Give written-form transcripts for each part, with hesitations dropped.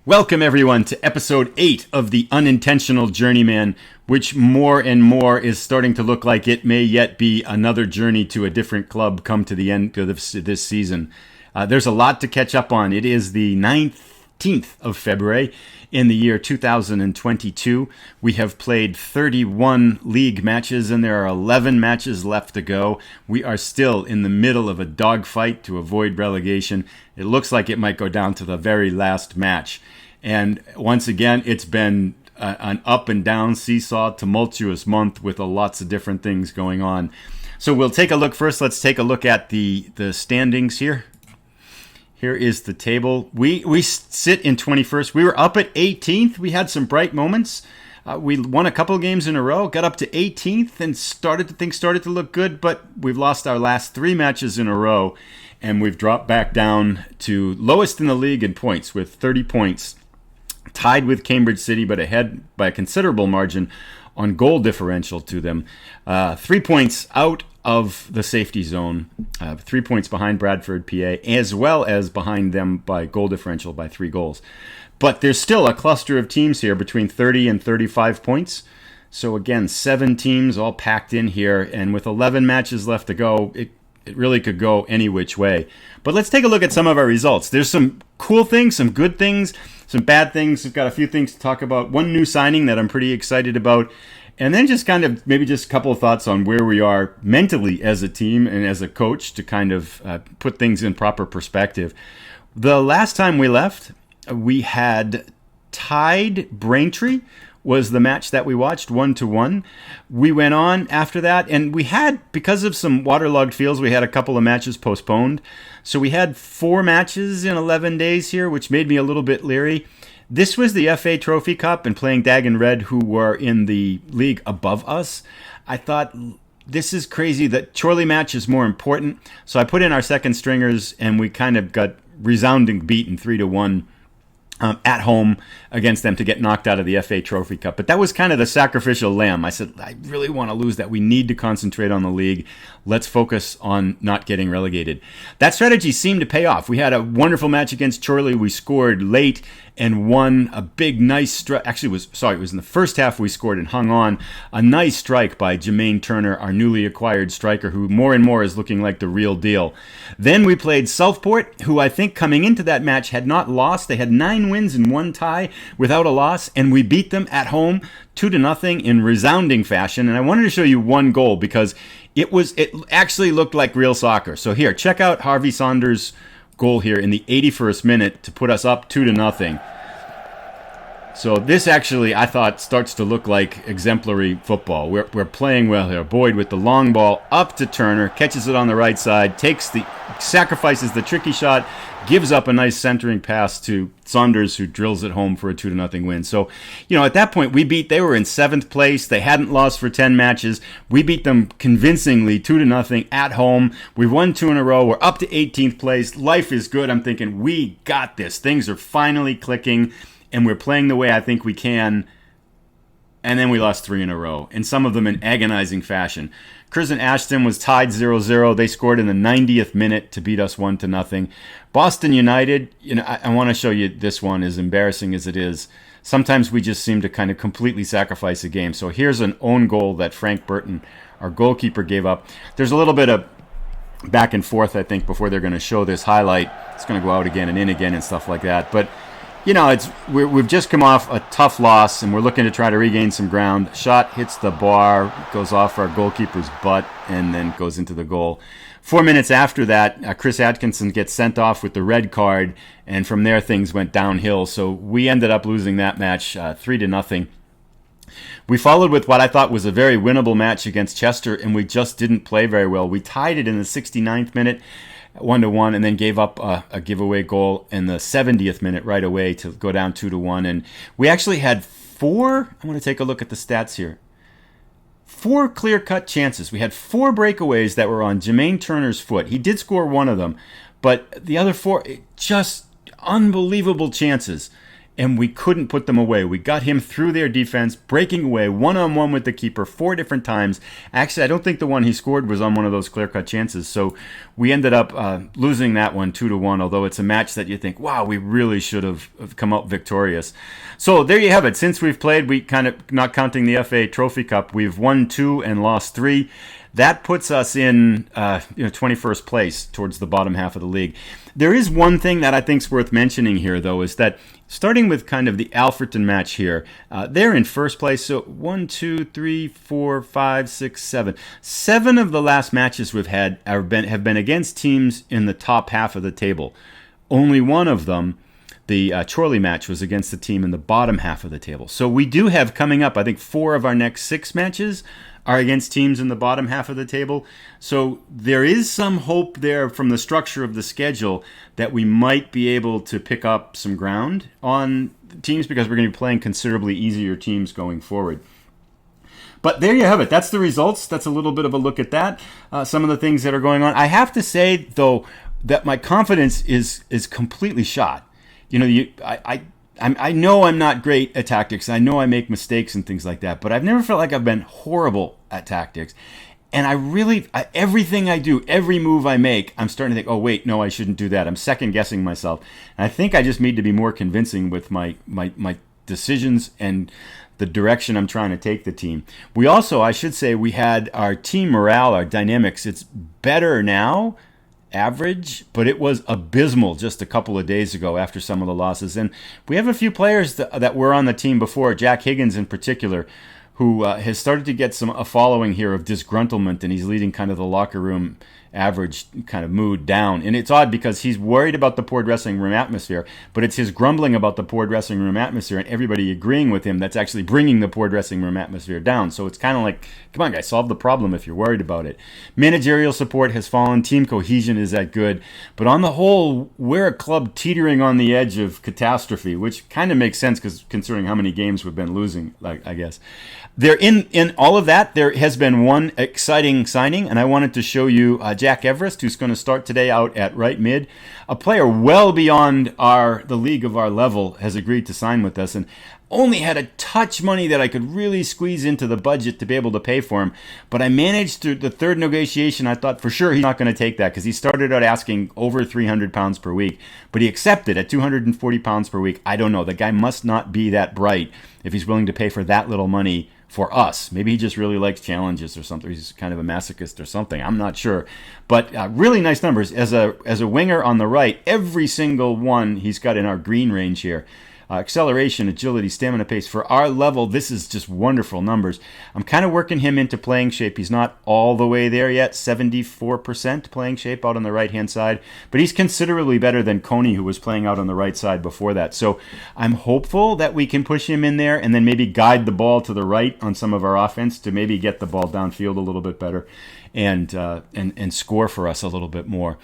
Welcome, everyone, to episode 8 of the Unintentional Journeyman, which more and more is starting to look like it may yet be another journey to a different club come to the end of this season. There's a lot to catch up on. It is the 19th of February in the year 2022. We have played 31 league matches, and there are 11 matches left to go. We are still in the middle of a dogfight to avoid relegation. It looks like it might go down to the very last match. And once again, it's been an up and down seesaw, tumultuous month with lots of different things going on. So we'll take a look first. Let's take a look at the standings here. Here is the table. We sit in 21st. We were up at 18th. We had some bright moments. We won a couple games in a row, got up to 18th, and things started to look good, but we've lost our last 3 matches in a row, and we've dropped back down to lowest in the league in points with 30 points. Tied with Cambridge City, but ahead by a considerable margin on goal differential to them. 3 points out of the safety zone, 3 points behind Bradford, PA, as well as behind them by goal differential by 3 goals. But there's still a cluster of teams here between 30 and 35 points. So again, 7 teams all packed in here, and with 11 matches left to go, it really could go any which way. But let's take a look at some of our results. There's some cool things, some good things, some bad things. We've got a few things to talk about. One new signing that I'm pretty excited about. And then just kind of maybe just a couple of thoughts on where we are mentally as a team and as a coach to kind of put things in proper perspective. The last time we left, we had tied Braintree, was the match that we watched 1-1. We went on after that, and we had, because of some waterlogged fields, we had a couple of matches postponed. So we had 4 matches in 11 days here, which made me a little bit leery. This was the FA Trophy Cup, and playing Dagon Red, who were in the league above us. I thought, this is crazy that Chorley match is more important. So I put in our second stringers, and we kind of got resounding beaten 3-1. At home against them to get knocked out of the FA Trophy Cup. But that was kind of the sacrificial lamb. I said, I really want to lose that. We need to concentrate on the league. Let's focus on not getting relegated. That strategy seemed to pay off. We had a wonderful match against Chorley. We scored late and won a big, nice strike. Actually, it was in the first half we scored and hung on. A nice strike by Jermaine Turner, our newly acquired striker, who more and more is looking like the real deal. Then we played Southport, who I think coming into that match had not lost. They had 9 wins and 1 tie without a loss, and we beat them at home 2-0 in resounding fashion. And I wanted to show you one goal because it actually looked like real soccer. So here, check out Harvey Saunders' goal here in the 81st minute to put us up 2-0. So this actually, I thought, starts to look like exemplary football. We're playing well here. Boyd with the long ball up to Turner, catches it on the right side, sacrifices the tricky shot, gives up a nice centering pass to Saunders, who drills it home for a 2-0 win. So, at that point, they were in 7th place. They hadn't lost for 10 matches. We beat them convincingly 2-0 at home. We've won 2 in a row. We're up to 18th place. Life is good. I'm thinking, we got this. Things are finally clicking, and we're playing the way I think we can. And then we lost 3 in a row, and some of them in agonizing fashion. Curzon Ashton was tied 0-0. They scored in the 90th minute to beat us 1-0. Boston United, I want to show you this one, as embarrassing as it is. Sometimes we just seem to kind of completely sacrifice a game. So here's an own goal that Frank Burton, our goalkeeper, gave up. There's a little bit of back and forth, I think, before they're going to show this highlight. It's going to go out again and in again and stuff like that. But we've just come off a tough loss, and we're looking to try to regain some ground. Shot hits the bar, goes off our goalkeeper's butt, and then goes into the goal. 4 minutes after that, Chris Atkinson gets sent off with the red card, and from there things went downhill. So we ended up losing that match 3-0. We followed with what I thought was a very winnable match against Chester, and we just didn't play very well. We tied it in the 69th minute. 1-1, and then gave up a giveaway goal in the 70th minute right away to go down 2-1. And we actually had 4, I want to take a look at the stats here, 4 clear-cut chances. We had 4 breakaways that were on Jermaine Turner's foot. He did score one of them, but the other 4, just unbelievable chances. and we couldn't put them away. We got him through their defense, breaking away one-on-one with the keeper 4 different times. Actually, I don't think the one he scored was on one of those clear-cut chances. So we ended up losing that one 2-1, although it's a match that you think, wow, we really should have come out victorious. So there you have it. Since we've played, we kind of, not counting the FA Trophy Cup, we've won 2 and lost 3. That puts us in 21st place towards the bottom half of the league. There is one thing that I think is worth mentioning here, though, is that starting with kind of the Alfreton match here, they're in first place. So 1, 2, 3, 4, 5, 6, 7. 7 of the last matches we've had have been against teams in the top half of the table. Only one of them, the Chorley match, was against the team in the bottom half of the table. So we do have coming up, I think, 4 of our next 6 matches are against teams in the bottom half of the table. So there is some hope there from the structure of the schedule that we might be able to pick up some ground on teams, because we're going to be playing considerably easier teams going forward. But there you have it. That's the results. That's a little bit of a look at that. Some of the things that are going on. I have to say, though, that my confidence is completely shot. I know I'm not great at tactics. I know I make mistakes and things like that, but I've never felt like I've been horrible at tactics. And everything I do, every move I make, I'm starting to think, oh, wait, no, I shouldn't do that. I'm second guessing myself. And I think I just need to be more convincing with my decisions and the direction I'm trying to take the team. We also, I should say, we had our team morale, our dynamics. It's better now, average, but it was abysmal just a couple of days ago after some of the losses. And we have a few players that were on the team before, Jack Higgins in particular, who has started to get a following here of disgruntlement, and he's leading kind of the locker room average kind of mood down. And it's odd because he's worried about the poor dressing room atmosphere, but it's his grumbling about the poor dressing room atmosphere and everybody agreeing with him that's actually bringing the poor dressing room atmosphere down. So it's kind of like, come on, guys, solve the problem if you're worried about it. Managerial support has fallen. Team cohesion is that good. But on the whole, we're a club teetering on the edge of catastrophe, which kind of makes sense considering how many games we've been losing, I guess. There, in all of that, there has been one exciting signing, and I wanted to show you Jack Everest, who's going to start today out at right mid. A player well beyond the league of our level has agreed to sign with us, and only had a touch money that I could really squeeze into the budget to be able to pay for him. But I managed through the third negotiation. I thought for sure he's not going to take that because he started out asking over £300 per week. But he accepted at £240 per week. I don't know. The guy must not be that bright if he's willing to pay for that little money for us. Maybe he just really likes challenges or something. He's kind of a masochist or something. I'm not sure. But really nice numbers. As a winger on the right, every single one he's got in our green range here. Acceleration, agility, stamina, pace. For our level, this is just wonderful numbers. I'm kind of working him into playing shape. He's not all the way there yet, 74% playing shape out on the right-hand side. But he's considerably better than Coney, who was playing out on the right side before that. So I'm hopeful that we can push him in there and then maybe guide the ball to the right on some of our offense to maybe get the ball downfield a little bit better and score for us a little bit more.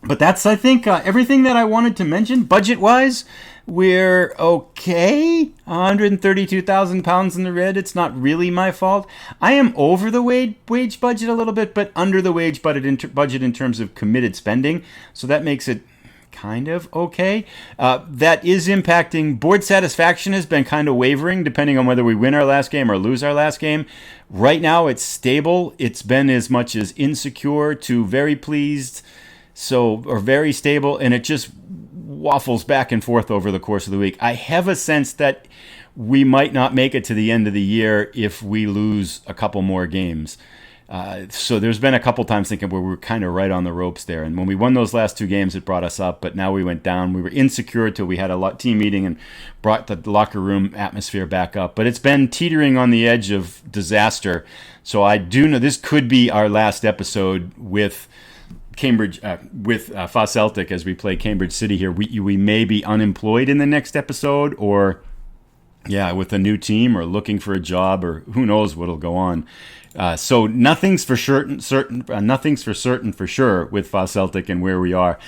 But that's, I think, everything that I wanted to mention. Budget-wise, we're okay. £132,000 in the red. It's not really my fault. I am over the wage budget a little bit, but under the wage budget in terms of committed spending. So that makes it kind of okay. That is impacting board satisfaction. Has been kind of wavering depending on whether we win our last game or lose our last game. Right now, it's stable. It's been as much as insecure to very pleased. Or very stable, and it just waffles back and forth over the course of the week. I have a sense that we might not make it to the end of the year if we lose a couple more games. So there's been a couple times thinking where we were kind of right on the ropes there. And when we won those last 2 games, it brought us up, but now we went down. We were insecure till we had a team meeting and brought the locker room atmosphere back up. But it's been teetering on the edge of disaster. So I do know this could be our last episode with Cambridge, with Celtic as we play Cambridge City here. We may be unemployed in the next episode, or with a new team, or looking for a job, or who knows what'll go on. So nothing's for certain for sure with Celtic and where we are.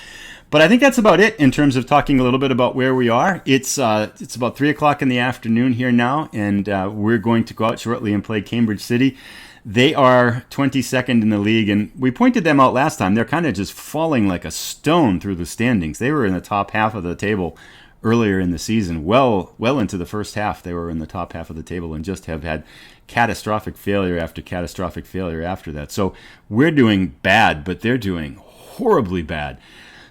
But I think that's about it in terms of talking a little bit about where we are. It's about 3:00 in the afternoon here now, and we're going to go out shortly and play Cambridge City. They are 22nd in the league, and we pointed them out last time. They're kind of just falling like a stone through the standings. They were in the top half of the table earlier in the season, well into the first half. They were in the top half of the table and just have had catastrophic failure after catastrophic failure after that. So we're doing bad, but they're doing horribly bad.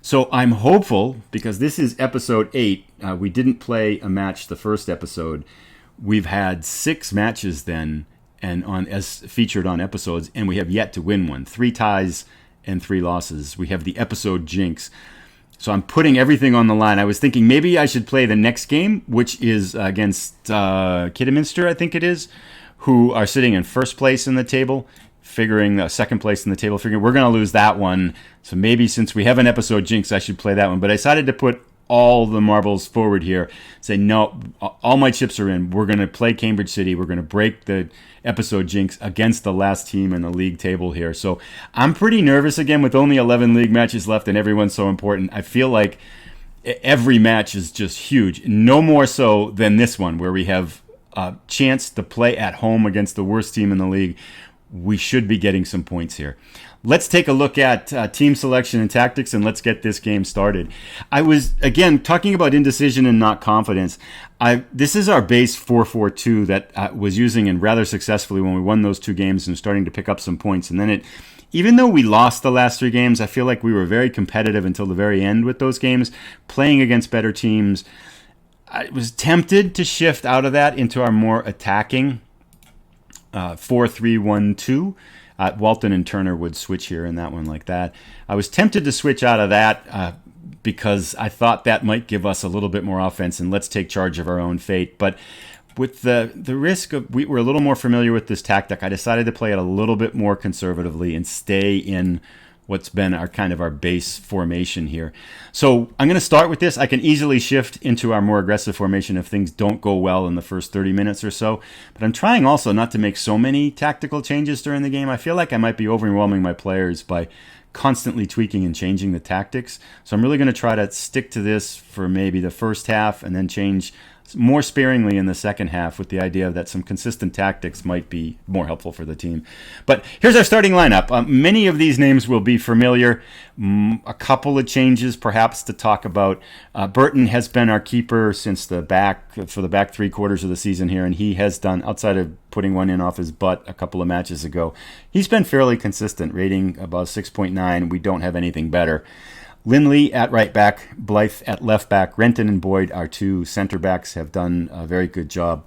So I'm hopeful, because this is episode 8. We didn't play a match the first episode. We've had 6 matches then, and as featured on episodes, and we have yet to win one. 3 ties and 3 losses. We have the episode jinx. So I'm putting everything on the line. I was thinking maybe I should play the next game, which is against Kidderminster, I think it is, who are sitting in first place in the table, figuring second place in the table, figuring we're going to lose that one. So maybe since we have an episode jinx, I should play that one. But I decided to put all the marbles forward here. Say, no, all my chips are in. We're going to play Cambridge City. We're going to break the episode jinx against the last team in the league table here. So I'm pretty nervous again with only 11 league matches left and everyone's so important. I feel like every match is just huge. No more so than this one, where we have a chance to play at home against the worst team in the league. We should be getting some points here. Let's take a look at team selection and tactics, and let's get this game started. I was, again, talking about indecision and not confidence. This is our base 4-4-2 that I was using and rather successfully when we won those 2 games and starting to pick up some points. And then even though we lost the last 3 games, I feel like we were very competitive until the very end with those games, playing against better teams. I was tempted to shift out of that into our more attacking 4-3-1-2. Walton and Turner would switch here in that one like that. I was tempted to switch out of that because I thought that might give us a little bit more offense and let's take charge of our own fate. But with the risk of, we were a little more familiar with this tactic, I decided to play it a little bit more conservatively and stay in what's been our base formation here. So I'm going to start with this. I can easily shift into our more aggressive formation if things don't go well in the first 30 minutes or so. But I'm trying also not to make so many tactical changes during the game. I feel like I might be overwhelming my players by constantly tweaking and changing the tactics. So I'm really going to try to stick to this for maybe the first half and then change more sparingly in the second half, with the idea that some consistent tactics might be more helpful for the team. But here's our starting lineup. Many of these names will be familiar. A couple of changes perhaps to talk about. Burton has been our keeper since for the back 3 quarters of the season here, and he has done, outside of putting one in off his butt a couple of matches ago, he's been fairly consistent, rating above 6.9. We don't have anything better. Linley at right back, Blythe at left back, Renton and Boyd, our 2 center backs, have done a very good job.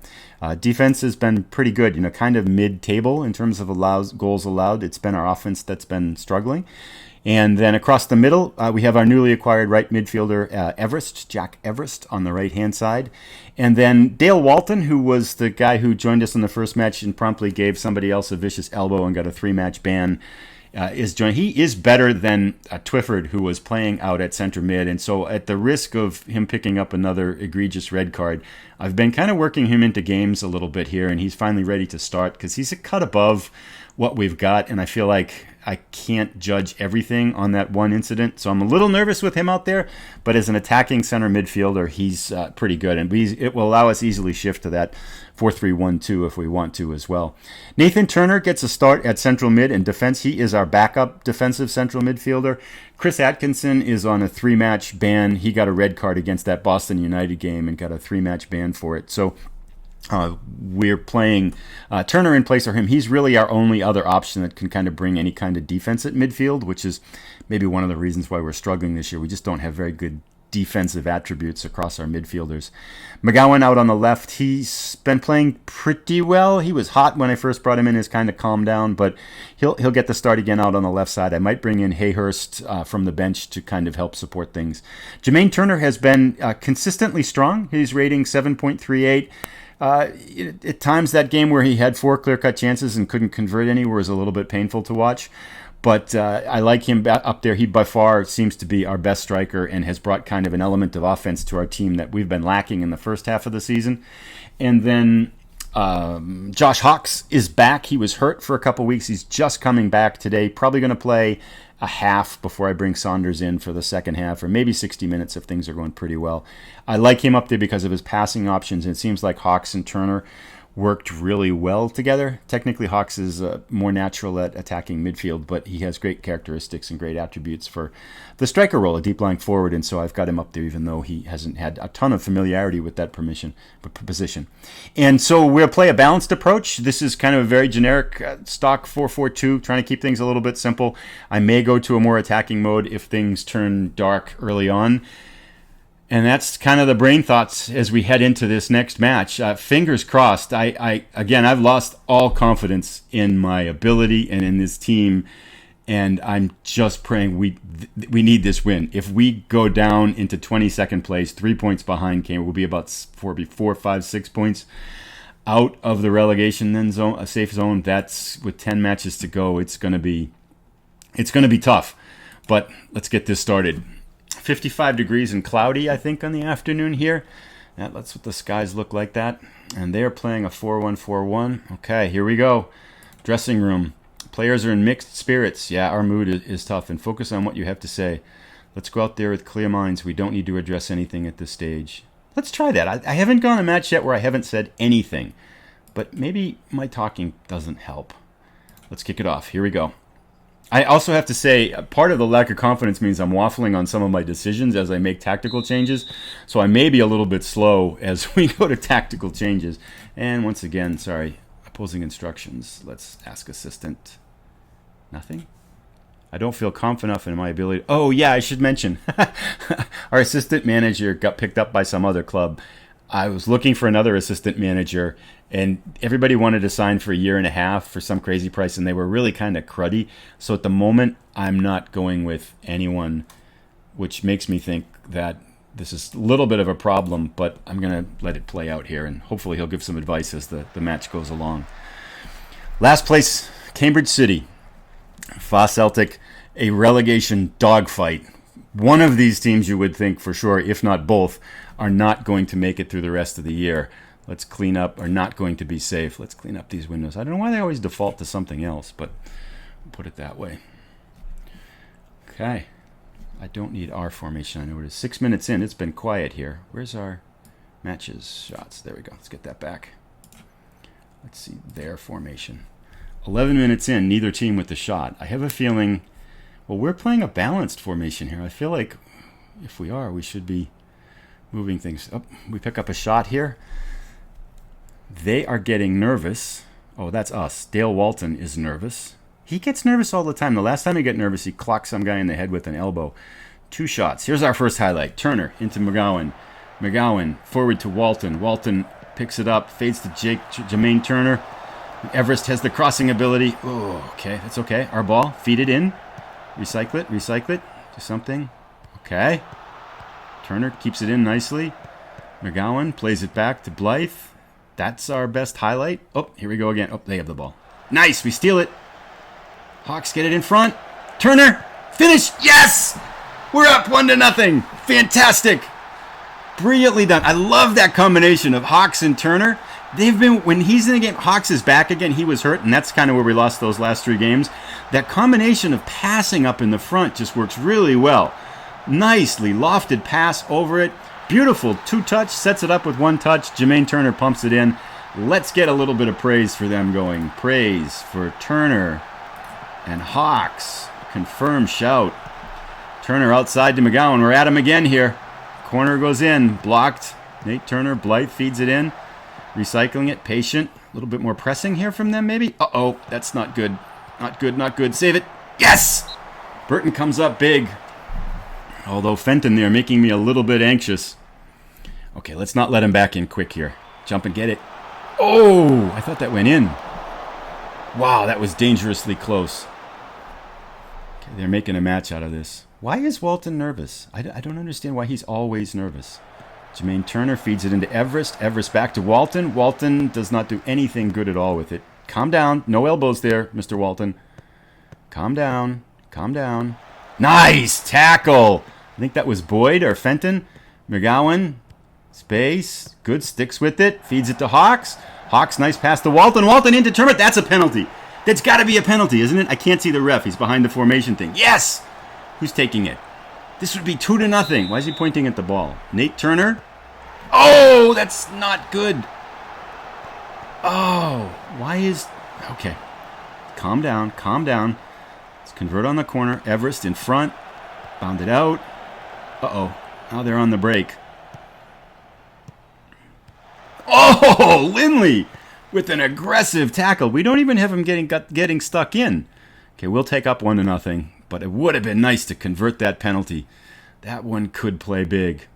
Defense has been pretty good, kind of mid-table in terms of goals allowed. It's been our offense that's been struggling. And then across the middle, we have our newly acquired right midfielder, Jack Everest, on the right-hand side. And then Dale Walton, who was the guy who joined us in the first match and promptly gave somebody else a vicious elbow and got a 3-match ban, is joined. He is better than Twyford, who was playing out at center mid, and so at the risk of him picking up another egregious red card, I've been kind of working him into games a little bit here, and he's finally ready to start because he's a cut above what we've got, and I feel like I can't judge everything on that one incident, so I'm a little nervous with him out there, but as an attacking center midfielder, he's pretty good, and it will allow us easily shift to that 4-3-1-2 if we want to as well. Nathan Turner gets a start at central mid and defense. He is our backup defensive central midfielder. Chris Atkinson is on a 3-match ban. He got a red card against that Boston United game and got a 3-match ban for it. So we're playing Turner in place of him. He's really our only other option that can kind of bring any kind of defense at midfield, which is maybe one of the reasons why we're struggling this year. We just don't have very good defensive attributes across our midfielders. McGowan out on the left. He's been playing pretty well. He was hot when I first brought him in. Has kind of calmed down, but he'll get the start again out on the left side. I might bring in Hayhurst from the bench to kind of help support things. Jermaine Turner has been consistently strong. He's rating 7.38. At times that game where he had 4 clear-cut chances and couldn't convert any was a little bit painful to watch. But I like him up there. He by far seems to be our best striker and has brought kind of an element of offense to our team that we've been lacking in the first half of the season. And then Josh Hawks is back. He was hurt for a couple weeks. He's just coming back today. Probably going to play a half before I bring Saunders in for the second half, or maybe 60 minutes if things are going pretty well. I like him up there because of his passing options, and it seems like Hawks and Turner worked really well together. Technically, Hawks is more natural at attacking midfield, but he has great characteristics and great attributes for the striker role, a deep lying forward, and so I've got him up there even though he hasn't had a ton of familiarity with that position. And so we'll play a balanced approach. This is kind of a very generic stock 4-4-2, trying to keep things a little bit simple. I may go to a more attacking mode if things turn dark early on. And that's kind of the brain thoughts as we head into this next match. Fingers crossed. I've lost all confidence in my ability and in this team, and I'm just praying we need this win. If we go down into 22nd place, 3 points behind Cambridge, we'll be about 4, 5, 6 points out of the relegation zone, a safe zone. That's with 10 matches to go. It's going to be tough, but let's get this started. 55 degrees and cloudy, I think, on the afternoon here. That's what the skies look like that. And they're playing a 4-1-4-1. Okay, here we go. Dressing room. Players are in mixed spirits. Yeah, our mood is tough. And focus on what you have to say. Let's go out there with clear minds. We don't need to address anything at this stage. Let's try that. I haven't gone a match yet where I haven't said anything. But maybe my talking doesn't help. Let's kick it off. Here we go. I also have to say, part of the lack of confidence means I'm waffling on some of my decisions as I make tactical changes. So I may be a little bit slow as we go to tactical changes. And once again, sorry, opposing instructions. Let's ask assistant. Nothing? I don't feel confident enough in my ability. Oh, yeah, I should mention. Our assistant manager got picked up by some other club. I was looking for another assistant manager, and everybody wanted to sign for a year and a half for some crazy price, and they were really kind of cruddy. So at the moment, I'm not going with anyone, which makes me think that this is a little bit of a problem, but I'm going to let it play out here, and hopefully he'll give some advice as the match goes along. Last place, Cambridge City. Celtic, a relegation dogfight. One of these teams you would think for sure, if not both, are not going to make it through the rest of the year. Let's clean up, are not going to be safe. Let's clean up these windows. I don't know why they always default to something else, but I'll put it that way. Okay. I don't need our formation. I know it is 6 minutes in. It's been quiet here. Where's our matches shots? There we go. Let's get that back. Let's see their formation. 11 minutes in, neither team with the shot. I have a feeling, well, we're playing a balanced formation here. I feel like if we are, we should be moving things up. We pick up a shot here. They are getting nervous. Oh, that's us. Dale Walton is nervous. He gets nervous all the time. The last time he got nervous, he clocked some guy in the head with an elbow. 2 shots. Here's our first highlight. Turner into McGowan. McGowan forward to Walton. Walton picks it up, fades to Jermaine Turner. Everest has the crossing ability. Oh, okay. That's okay. Our ball. Feed it in. Recycle it. Recycle it. Do something. Okay. Turner keeps it in nicely. McGowan plays it back to Blythe. That's our best highlight. Oh, here we go again. Oh, they have the ball. Nice. We steal it. Hawks get it in front. Turner. Finish. Yes! We're up 1-0. Fantastic. Brilliantly done. I love that combination of Hawks and Turner. They've been, when he's in the game, Hawks is back again. He was hurt, and that's kind of where we lost those last 3 games. That combination of passing up in the front just works really well. Nicely lofted pass over it. Beautiful 2-touch, sets it up with 1 touch. Jermaine Turner pumps it in. Let's get a little bit of praise for them going. Praise for Turner and Hawks. Confirmed shout. Turner outside to McGowan. We're at him again here. Corner goes in. Blocked. Nate Turner, Blythe feeds it in. Recycling it. Patient. A little bit more pressing here from them maybe. Uh-oh. That's not good. Not good, not good. Save it. Yes! Burton comes up big. Although Fenton there making me a little bit anxious. Okay, let's not let him back in quick here. Jump and get it. Oh! I thought that went in. Wow, that was dangerously close. Okay, they're making a match out of this. Why is Walton nervous? I don't understand why he's always nervous. Jermaine Turner feeds it into Everest. Everest back to Walton. Walton does not do anything good at all with it. Calm down. No elbows there, Mr. Walton. Calm down. Calm down. Nice tackle. I think that was Boyd or Fenton. McGowan. Space. Good. Sticks with it. Feeds it to Hawks. Hawks, nice pass to Walton. Walton into Turner. That's a penalty. That's got to be a penalty, isn't it? I can't see the ref. He's behind the formation thing. Yes! Who's taking it? This would be 2-0. Why is he pointing at the ball? Nate Turner. Oh, that's not good. Oh, why is... Okay. Calm down, calm down. Let's convert on the corner. Everest in front. Bounded out. Uh-oh. Now they're on the break. Oh, Lindley with an aggressive tackle. We don't even have him getting stuck in. Okay, we'll take up 1-0, but it would have been nice to convert that penalty. That one could play big.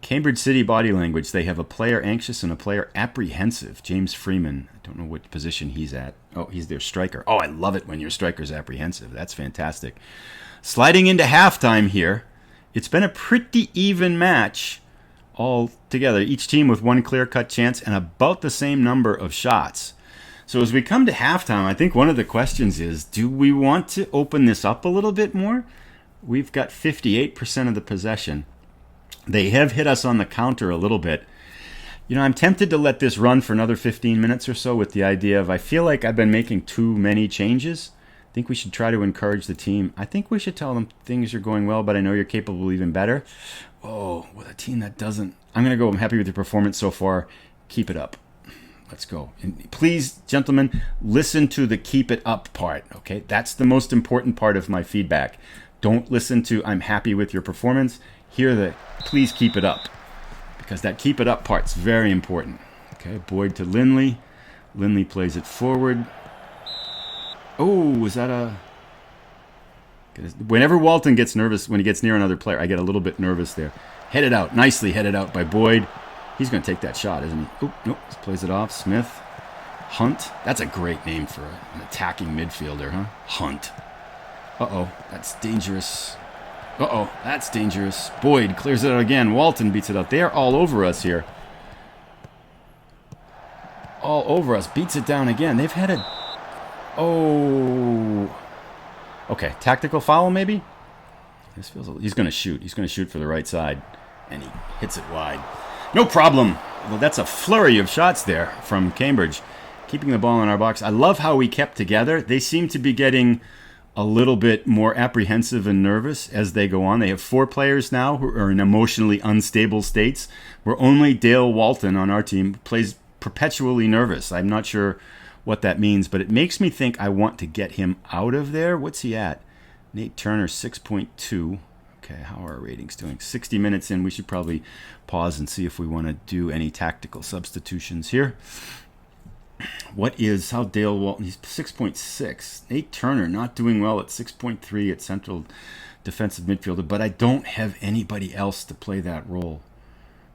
Cambridge City body language. They have a player anxious and a player apprehensive. James Freeman. I don't know what position he's at. Oh, he's their striker. Oh, I love it when your striker's apprehensive. That's fantastic. Sliding into halftime here. It's been a pretty even match all together. Each team with one clear-cut chance and about the same number of shots. So as we come to halftime, I think one of the questions is, do we want to open this up a little bit more? We've got 58% of the possession. They have hit us on the counter a little bit. You know, I'm tempted to let this run for another 15 minutes or so with the idea of I feel like I've been making too many changes. I think we should try to encourage the team. I think we should tell them things are going well, but I know you're capable of even better. Oh, with a team that doesn't... I'm going to go, I'm happy with your performance so far. Keep it up. Let's go. And please, gentlemen, listen to the keep it up part, okay? That's the most important part of my feedback. Don't listen to I'm happy with your performance. Hear the please keep it up, because that keep it up part's very important. Okay, Boyd to Lindley. Lindley plays it forward. Oh, is that a... Whenever Walton gets nervous, when he gets near another player, I get a little bit nervous there. Headed out. Nicely headed out by Boyd. He's going to take that shot, isn't he? Oh, nope. Plays it off. Smith. Hunt. That's a great name for an attacking midfielder, huh? Hunt. Uh-oh. That's dangerous. Uh-oh. That's dangerous. Boyd clears it out again. Walton beats it out. They're all over us here. All over us. Beats it down again. They've had a... Oh... Okay, tactical foul maybe? This feels... He's going to shoot. He's going to shoot for the right side. And he hits it wide. No problem. Well, that's a flurry of shots there from Cambridge. Keeping the ball in our box. I love how we kept together. They seem to be getting a little bit more apprehensive and nervous as they go on. They have 4 players now who are in emotionally unstable states. We're only Dale Walton on our team, plays perpetually nervous. I'm not sure what that means, but it makes me think I want to get him out of there. What's he at? Nate Turner, 6.2. Okay, how are our ratings doing? 60 minutes in, we should probably pause and see if we want to do any tactical substitutions here. How Dale Walton, he's 6.6. Nate Turner not doing well at 6.3 at central defensive midfielder, but I don't have anybody else to play that role.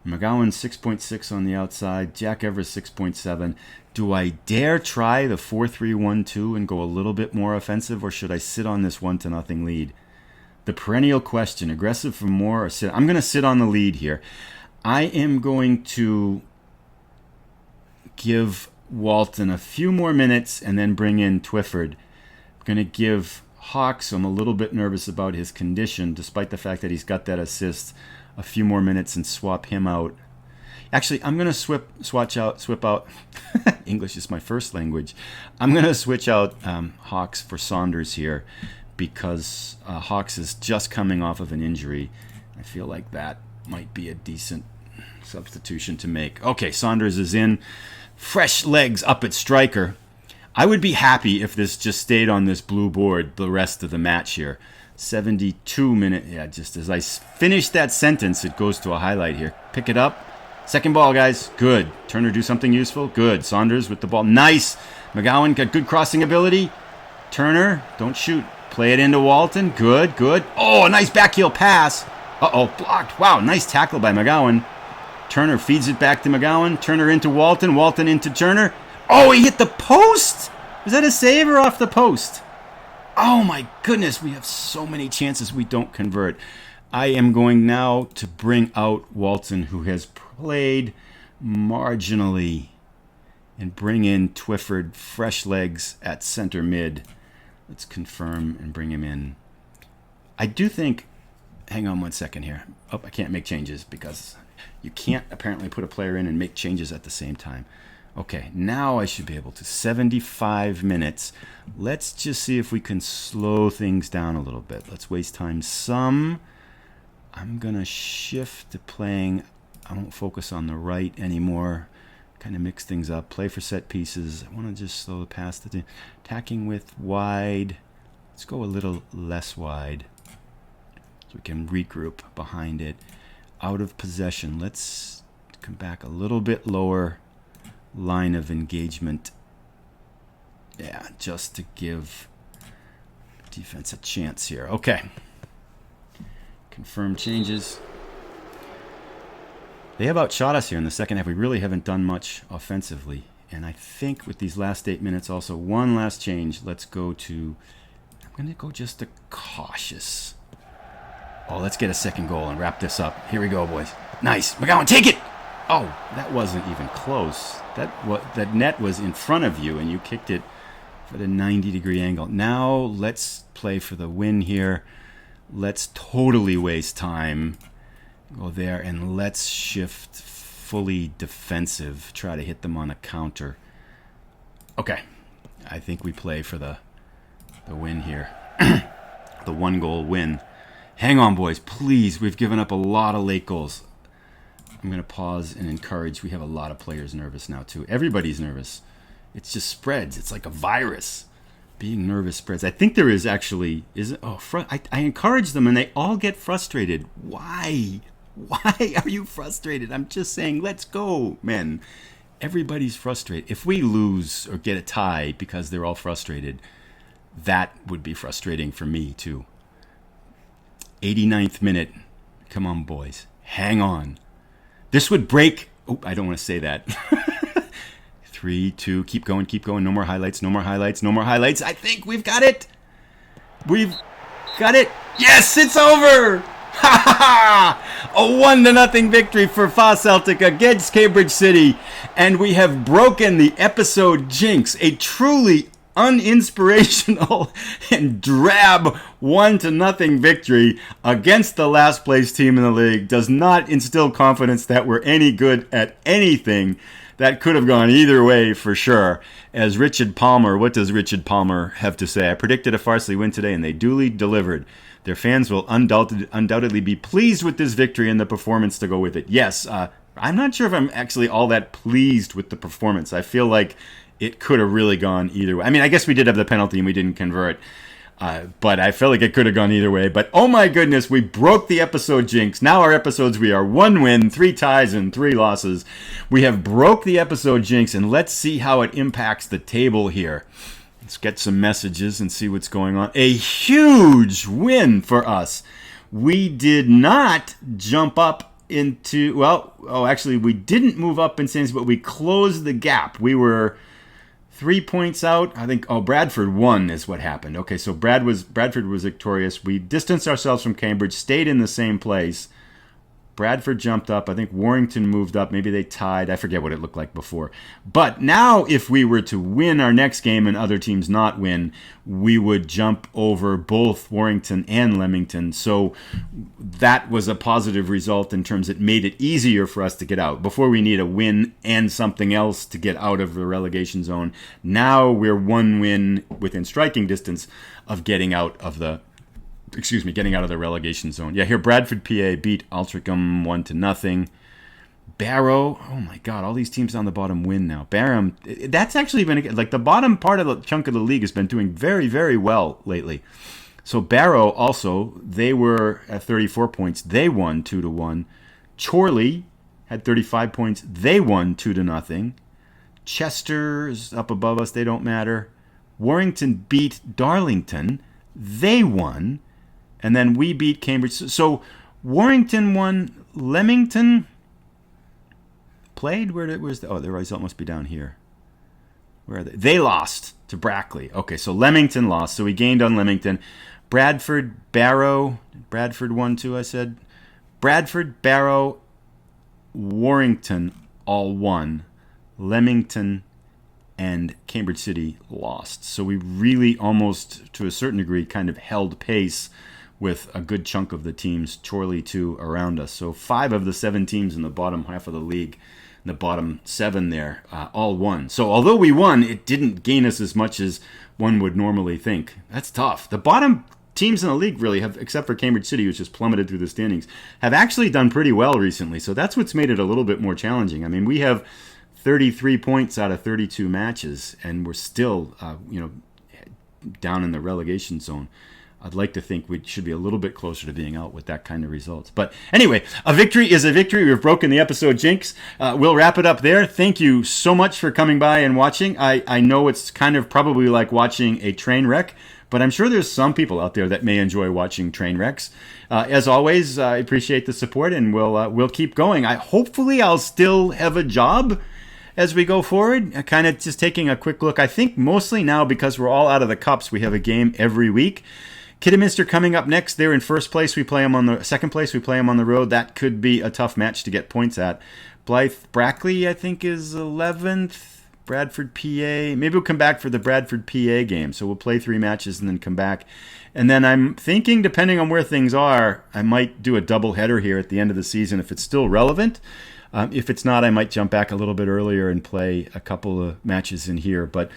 McGowan 6.6 on the outside. Jack Evers 6.7. Do I dare try the 4-3-1-2 and go a little bit more offensive, or should I sit on this 1-0 lead? The perennial question, aggressive for more or sit? I'm going to sit on the lead here. I am going to give Walton a few more minutes and then bring in Twyford. I'm going to give Hawks, I'm a little bit nervous about his condition, despite the fact that he's got that assist, a few more minutes and swap him out. Actually, I'm going to switch out. English is my first language. I'm going to switch out Hawks for Saunders here because Hawks is just coming off of an injury. I feel like that might be a decent substitution to make. Okay, Saunders is in. Fresh legs up at striker. I would be happy if this just stayed on this blue board the rest of the match here. 72 minutes. Yeah, just as I finish that sentence, it goes to a highlight here. Pick it up. Second ball, guys. Good. Turner do something useful. Good. Saunders with the ball. Nice. McGowan got good crossing ability. Turner, don't shoot. Play it into Walton. Good, good. Oh, a nice backheel pass. Uh-oh, blocked. Wow, nice tackle by McGowan. Turner feeds it back to McGowan. Turner into Walton. Walton into Turner. Oh, he hit the post. Was that a save or off the post? Oh, my goodness. We have so many chances we don't convert. I am going now to bring out Walton, who has played marginally, and bring in Twyford, fresh legs at center mid. Let's confirm and bring him in. I do think... Hang on one second here. Oh, I can't make changes because you can't apparently put a player in and make changes at the same time. Okay, now I should be able to. 75 minutes. Let's just see if we can slow things down a little bit. Let's waste time some. I'm going to shift to playing... I won't focus on the right anymore. kind of mix things up. Play for set pieces. I want to just slow the pass. Attacking with wide. Let's go a little less wide so we can regroup behind it. Out of possession. Let's come back a little bit lower line of engagement. Yeah, just to give defense a chance here. Okay. Confirm changes. They have outshot us here in the second half. We really haven't done much offensively. And I think with these last 8 minutes also, one last change. Let's go to... I'm going to go just a cautious. Oh, let's get a second goal and wrap this up. Here we go, boys. Nice. McGowan, take it! Oh, that wasn't even close. That net was in front of you, and you kicked it for the 90-degree angle. Now let's play for the win here. Let's totally waste time. Go there, and let's shift fully defensive. Try to hit them on a counter. Okay. I think we play for the win here. The one-goal win. Hang on, boys. Please. We've given up a lot of late goals. I'm going to pause and encourage. We have a lot of players nervous now, too. Everybody's nervous. It just spreads. It's like a virus. Being nervous spreads. I think there is actually... I encourage them, and they all get frustrated. Why? Why are you frustrated? I'm just saying, let's go, men. Everybody's frustrated. If we lose or get a tie because they're all frustrated, that would be frustrating for me, too. 89th minute. Come on, boys. Hang on. This would break... Oh, I don't want to say that. 3, 2, keep going. No more highlights. I think we've got it. We've got it. Yes, it's over. Ha ha ha! A 1-0 victory for Celtic against Cambridge City. And we have broken the episode jinx. A truly uninspirational and drab 1-0 victory against the last place team in the league does not instill confidence that we're any good at anything. That could have gone either way for sure. As Richard Palmer, what does Richard Palmer have to say? I predicted a Farsley win today, and they duly delivered. Their fans will undoubtedly be pleased with this victory and the performance to go with it. Yes, I'm not sure if I'm actually all that pleased with the performance. I feel like it could have really gone either way. I mean, I guess we did have the penalty and we didn't convert. But I feel like it could have gone either way. But oh my goodness, we broke the episode jinx. Now our episodes, we are 1 win, 3 ties, and 3 losses. We have broke the episode jinx, and let's see how it impacts the table here. Let's get some messages and see what's going on. A huge win for us. We did not jump up into, actually we didn't move up in standings, but we closed the gap. We were 3 points out. I think, Bradford won is what happened. Okay, so Bradford was victorious. We distanced ourselves from Cambridge, stayed in the same place. Bradford jumped up. I think Warrington moved up. Maybe they tied. I forget what it looked like before. But now if we were to win our next game and other teams not win, we would jump over both Warrington and Leamington. So that was a positive result in terms it made it easier for us to get out. Before we need a win and something else to get out of the relegation zone. Now we're 1 win within striking distance of getting out of the relegation zone. Yeah, here Bradford PA beat Altrincham 1-0. Barrow, oh my God, all these teams on the bottom win now. Barham, that's actually been, like, the bottom part of the chunk of the league has been doing very, very well lately. So Barrow also, they were at 34 points. They won 2-1. Chorley had 35 points. They won 2-0. Chester's up above us. They don't matter. Warrington beat Darlington. They won. And then we beat Cambridge. So Warrington won. Leamington played. Where's the result must be down here. Where are they? They lost to Brackley. Okay, so Leamington lost. So we gained on Leamington. Bradford, Barrow. Bradford won too, I said. Bradford, Barrow, Warrington all won. Leamington and Cambridge City lost. So we really almost, to a certain degree, kind of held pace with a good chunk of the teams, Chorley too, around us. So 5 of the 7 teams in the bottom half of the league, the bottom 7 there, all won. So although we won, it didn't gain us as much as one would normally think. That's tough. The bottom teams in the league really have, except for Cambridge City, which just plummeted through the standings, have actually done pretty well recently. So that's what's made it a little bit more challenging. I mean, we have 33 points out of 32 matches, and we're still, down in the relegation zone. I'd like to think we should be a little bit closer to being out with that kind of results. But anyway, a victory is a victory. We've broken the episode jinx. We'll wrap it up there. Thank you so much for coming by and watching. I know it's kind of probably like watching a train wreck, but I'm sure there's some people out there that may enjoy watching train wrecks. As always, I appreciate the support, and we'll keep going. Hopefully I'll still have a job as we go forward. Kind of just taking a quick look. I think mostly now, because we're all out of the cups, we have a game every week. Kidderminster coming up next. They're in first place. We play them on the second place. We play them on the road. That could be a tough match to get points at. Blythe Brackley, I think, is 11th. Bradford, PA. Maybe we'll come back for the Bradford, PA game. So we'll play 3 matches and then come back. And then I'm thinking, depending on where things are, I might do a double header here at the end of the season if it's still relevant. If it's not, I might jump back a little bit earlier and play a couple of matches in here. But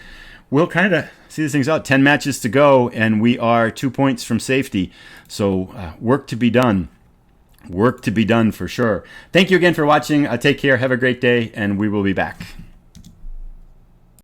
we'll kind of see these things out. 10 matches to go, and we are 2 points from safety. So work to be done. Work to be done for sure. Thank you again for watching. Take care. Have a great day, and we will be back.